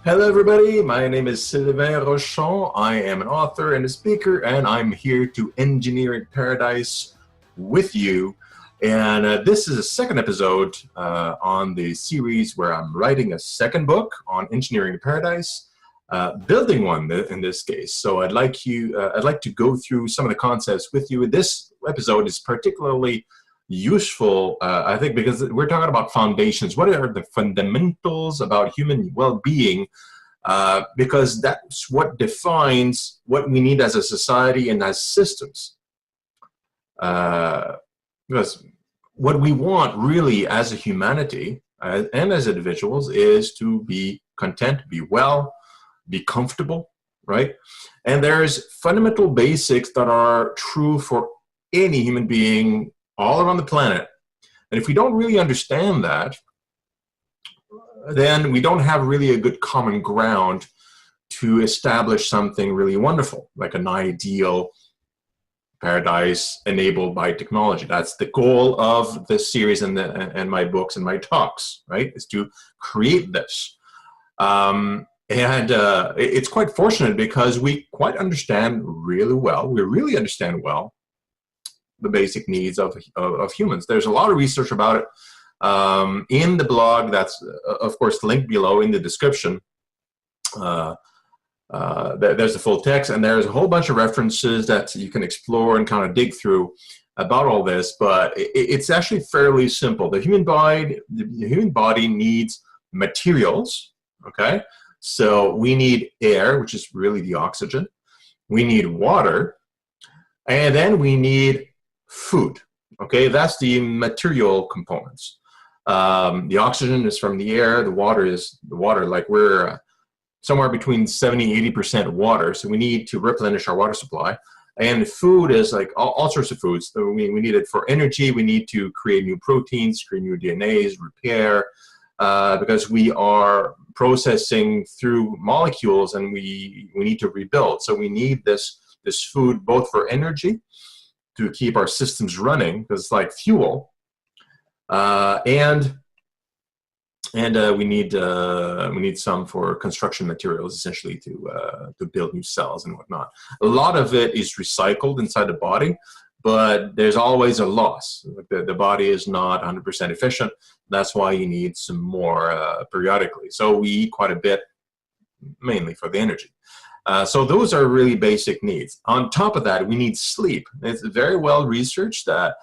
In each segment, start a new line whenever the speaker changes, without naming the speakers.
Hello, everybody. My name is Sylvain Rochon. I am an author and a speaker, and I'm here to engineer paradise with you. And this is a second episode on the series where I'm writing a second book on engineering paradise, building one in this case. So I'd like to go through some of the concepts with you. This episode is particularly useful, I think, because we're talking about foundations. What are the fundamentals about human well-being? Because that's what defines what we need as a society and as systems. Because what we want really as a humanity and as individuals is to be content, be well, be comfortable, right? And there's fundamental basics that are true for any human being all around the planet. And if we don't really understand that, then we don't have really a good common ground to establish something really wonderful, like an ideal paradise enabled by technology. That's the goal of this series and my books and my talks, right? Is to create this. It's quite fortunate because we quite understand really well, we really understand well the basic needs of humans. There's a lot of research about it in the blog that's, of course, linked below in the description. There's the full text, and there's a whole bunch of references that you can explore and kind of dig through about all this, but it's actually fairly simple. The human body needs materials, okay? So we need air, which is really the oxygen. We need water, and then we need food, okay? That's the material components. The oxygen is from the air, the water is the water, like we're somewhere between 70–80% water, so we need to replenish our water supply. And food is like all sorts of foods. So we need it for energy, we need to create new proteins, create new DNAs, repair, because we are processing through molecules and we need to rebuild. So we need this food both for energy, to keep our systems running, because it's like fuel, and we need some for construction materials, essentially to build new cells and whatnot. A lot of it is recycled inside the body, but there's always a loss. The body is not 100% efficient. That's why you need some more periodically. So we eat quite a bit, mainly for the energy. So those are really basic needs. On top of that, we need sleep. It's very well researched that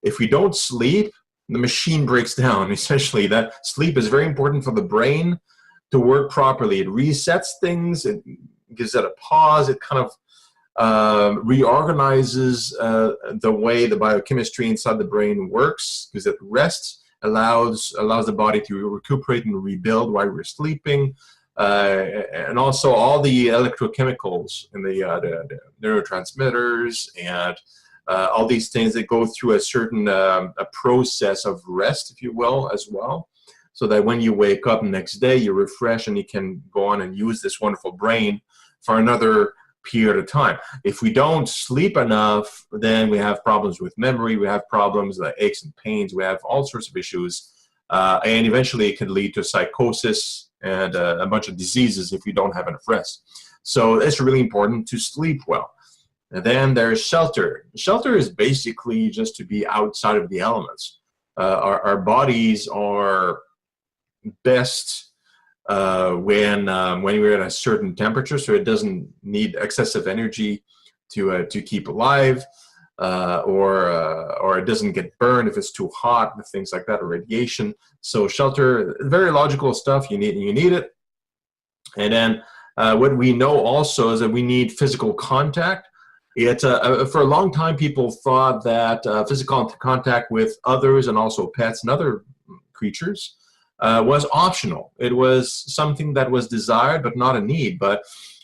if we don't sleep, the machine breaks down. Essentially, that sleep is very important for the brain to work properly. It resets things. It gives it a pause. It kind of reorganizes the way the biochemistry inside the brain works, because it rests, allows the body to recuperate and rebuild while we're sleeping. And also all the electrochemicals and the neurotransmitters and all these things that go through a certain a process of rest, if you will, as well, so that when you wake up the next day, you're refreshed and you can go on and use this wonderful brain for another period of time. If we don't sleep enough, then we have problems with memory, we have problems like aches and pains, we have all sorts of issues, and eventually it can lead to psychosis and a bunch of diseases if we don't have enough rest. So it's really important to sleep well. And then there's shelter. Shelter is basically just to be outside of the elements. Our bodies are best when we're at a certain temperature, so it doesn't need excessive energy to keep alive, or it doesn't get burned if it's too hot, things like that, or radiation. So shelter, very logical stuff. You need it. And then what we know also is that we need physical contact. For a long time, people thought that physical contact with others and also pets and other creatures was optional. It was something that was desired but not a need. But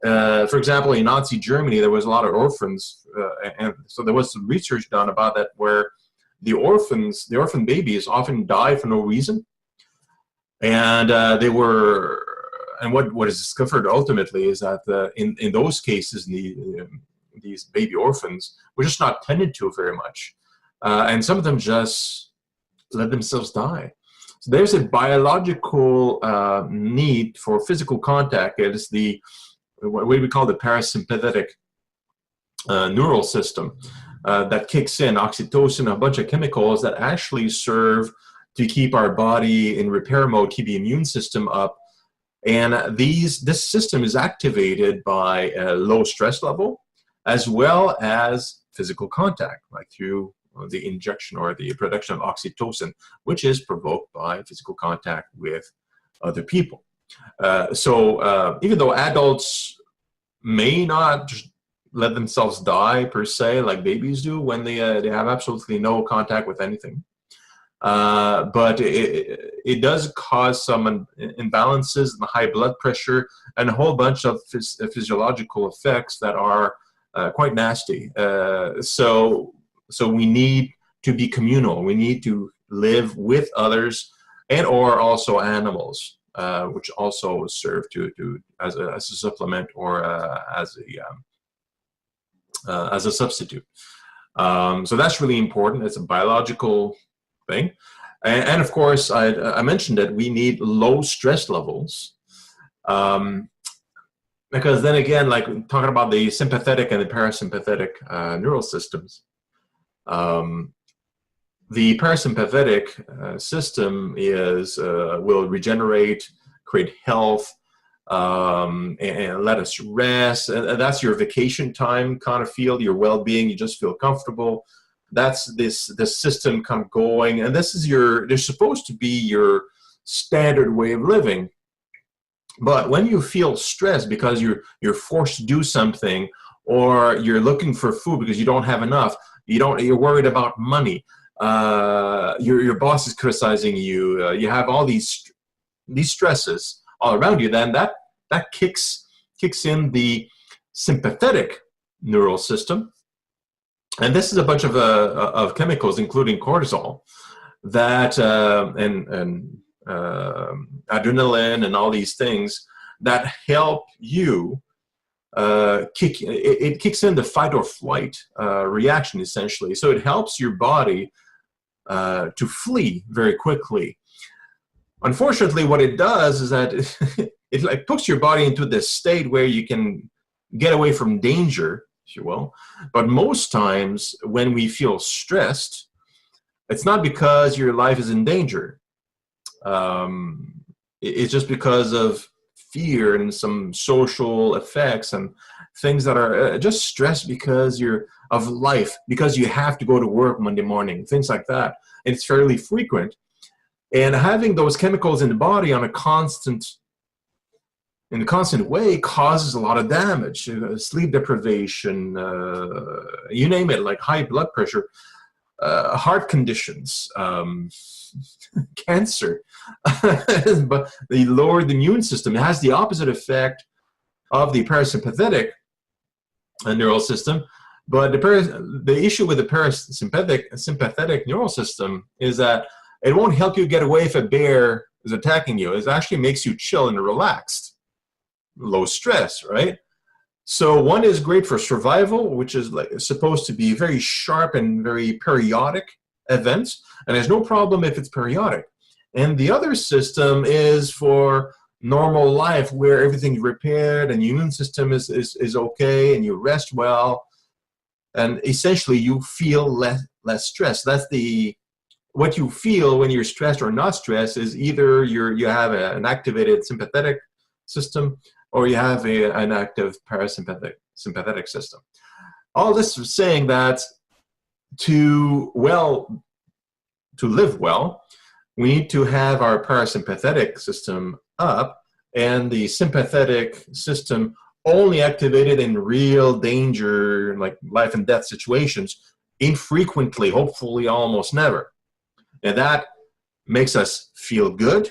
for example, in Nazi Germany, there was a lot of orphans, and so there was some research done about that, where the orphan babies often die for no reason, and what is discovered ultimately is that in those cases, these baby orphans were just not tended to very much, and some of them just let themselves die. So there's a biological need for physical contact. It is what we call the parasympathetic neural system that kicks in oxytocin, a bunch of chemicals that actually serve to keep our body in repair mode, keep the immune system up. And this system is activated by a low stress level, as well as physical contact, like through the injection or the production of oxytocin, which is provoked by physical contact with other people. So even though adults may not let themselves die per se like babies do when they have absolutely no contact with anything, but it does cause some imbalances in the high blood pressure and a whole bunch of physiological effects that are quite nasty. So we need to be communal. We need to live with others and or also animals, which also serve as a supplement or as a substitute. So that's really important. It's a biological thing. And of course, I mentioned that we need low stress levels. Because then again, like talking about the sympathetic and the parasympathetic neural systems, the parasympathetic system will regenerate, create health, and let us rest. And that's your vacation time kind of feel, your well-being. You just feel comfortable. That's this system kind of going, and this is they're supposed to be your standard way of living. But when you feel stressed because you're forced to do something, or you're looking for food because you don't have enough, you're worried about money, your boss is criticizing you, you have all these stresses all around you, then that kicks in the sympathetic neural system. And this is a bunch of chemicals, including cortisol, that and adrenaline and all these things that help you it kicks in the fight or flight reaction, essentially. So it helps your body to flee very quickly. Unfortunately, what it does is that it like puts your body into this state where you can get away from danger, if you will. But most times when we feel stressed, it's not because your life is in danger. It's just because of fear and some social effects and things that are just stress because of life, because you have to go to work Monday morning, things like that. And it's fairly frequent. And having those chemicals in the body in a constant way causes a lot of damage, sleep deprivation, you name it, like high blood pressure, heart conditions, cancer. But the lowered immune system has the opposite effect of the parasympathetic neural system. But the issue with the sympathetic neural system is that it won't help you get away if a bear is attacking you. It actually makes you chill and relaxed, low stress, right? So one is great for survival, which is like supposed to be very sharp and very periodic events, and there's no problem if it's periodic. And the other system is for normal life, where everything's repaired and your immune system is okay, and you rest well, and essentially you feel less stress. That's what you feel when you're stressed or not stressed is either you have an activated sympathetic system, or you have an active sympathetic system. All this is saying that to live well, we need to have our parasympathetic system up, and the sympathetic system only activated in real danger, like life and death situations, infrequently, hopefully almost never. And that makes us feel good,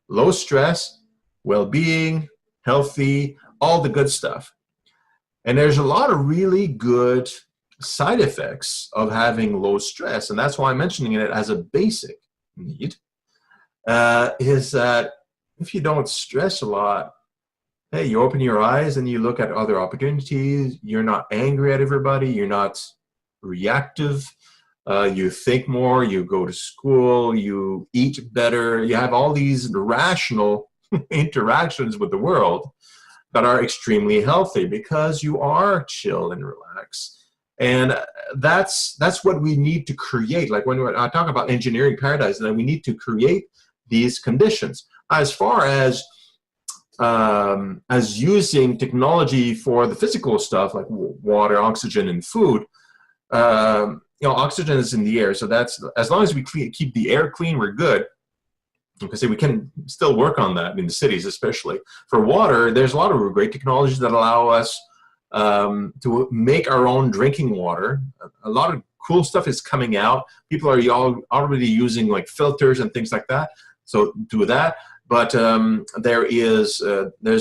low stress, well-being, healthy, all the good stuff. And there's a lot of really good side effects of having low stress, and that's why I'm mentioning it as a basic need, is that if you don't stress a lot, hey, you open your eyes and you look at other opportunities, you're not angry at everybody, you're not reactive, You think more, you go to school, you eat better, you have all these rational interactions with the world that are extremely healthy because you are chill and relaxed. And that's what we need to create. Like when I talk about engineering paradise, then we need to create these conditions. As far as using technology for the physical stuff like water, oxygen, and food, you know, oxygen is in the air, so that's, as long as we keep the air clean, we're good. Because we can still work on that in the cities, especially. For water, there's a lot of great technologies that allow us to make our own drinking water. A lot of cool stuff is coming out. People are already using like filters and things like that, so do that. But there's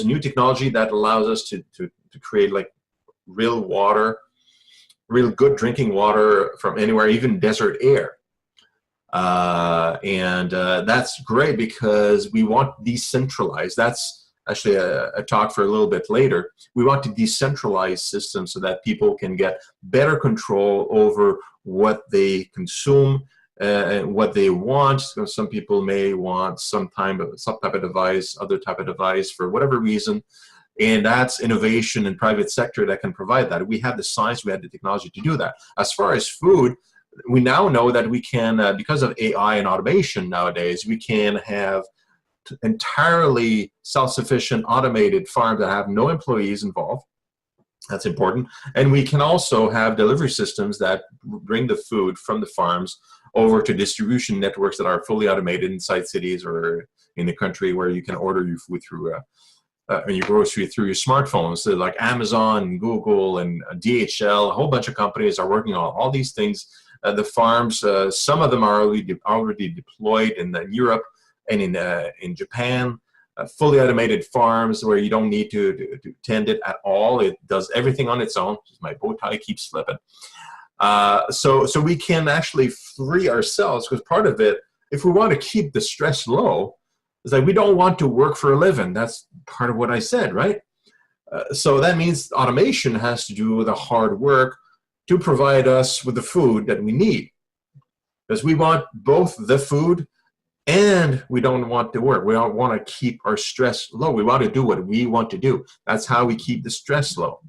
new technology that allows us to create like real water, real good drinking water from anywhere, even desert air. That's great because we want decentralized. That's actually a talk for a little bit later. We want to decentralize systems so that people can get better control over what they consume and what they want. So some people may want some type of device, other type of device for whatever reason. And that's innovation in private sector that can provide that. We have the science, we have the technology to do that. As far as food, we now know that we can, because of AI and automation nowadays, we can have entirely self-sufficient automated farms that have no employees involved. That's important. And we can also have delivery systems that bring the food from the farms over to distribution networks that are fully automated inside cities or in the country, where you can order your food through your grocery through your smartphones. So like Amazon, Google, and DHL, a whole bunch of companies are working on all these things. The farms, some of them are already deployed in Europe and in Japan. Fully automated farms where you don't need to tend it at all. It does everything on its own. My bow tie keeps slipping. So we can actually free ourselves, because part of it, if we want to keep the stress low, is like we don't want to work for a living. That's part of what I said, right? So that means automation has to do with the hard work to provide us with the food that we need. Because we want both the food and we don't want to work. We don't want to keep our stress low. We want to do what we want to do. That's how we keep the stress low.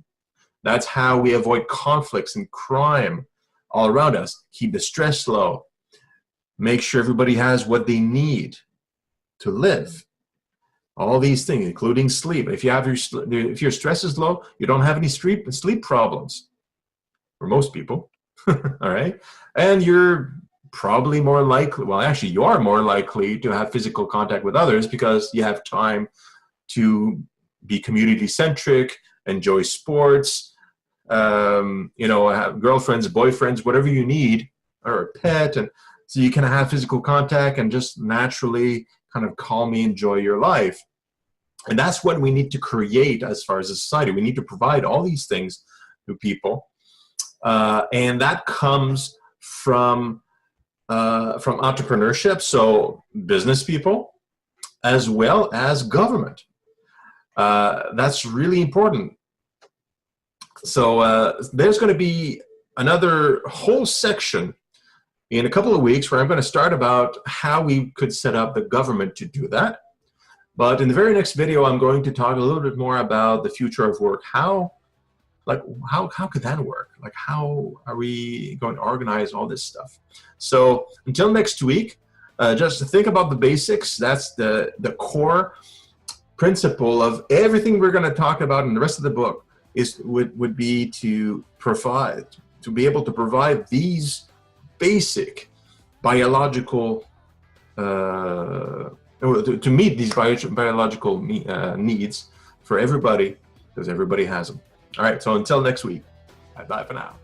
That's how we avoid conflicts and crime all around us. Keep the stress low. Make sure everybody has what they need to live. All these things, including sleep. If your stress is low, you don't have any sleep problems. For most people, all right? And you're probably more likely, well, actually, you are more likely to have physical contact with others because you have time to be community-centric, enjoy sports, you know, have girlfriends, boyfriends, whatever you need, or a pet, and so you can have physical contact and just naturally kind of calmly enjoy your life. And that's what we need to create as far as a society. We need to provide all these things to people. And that comes from entrepreneurship, so business people, as well as government. That's really important. So there's going to be another whole section in a couple of weeks where I'm going to start about how we could set up the government to do that. But in the very next video, I'm going to talk a little bit more about the future of work. How could that work? Like, how are we going to organize all this stuff? So until next week, just think about the basics. That's the core principle of everything we're going to talk about in the rest of the book would be to be able to provide these basic biological, to meet these biological needs for everybody, because everybody has them. All right, so until next week, bye for now.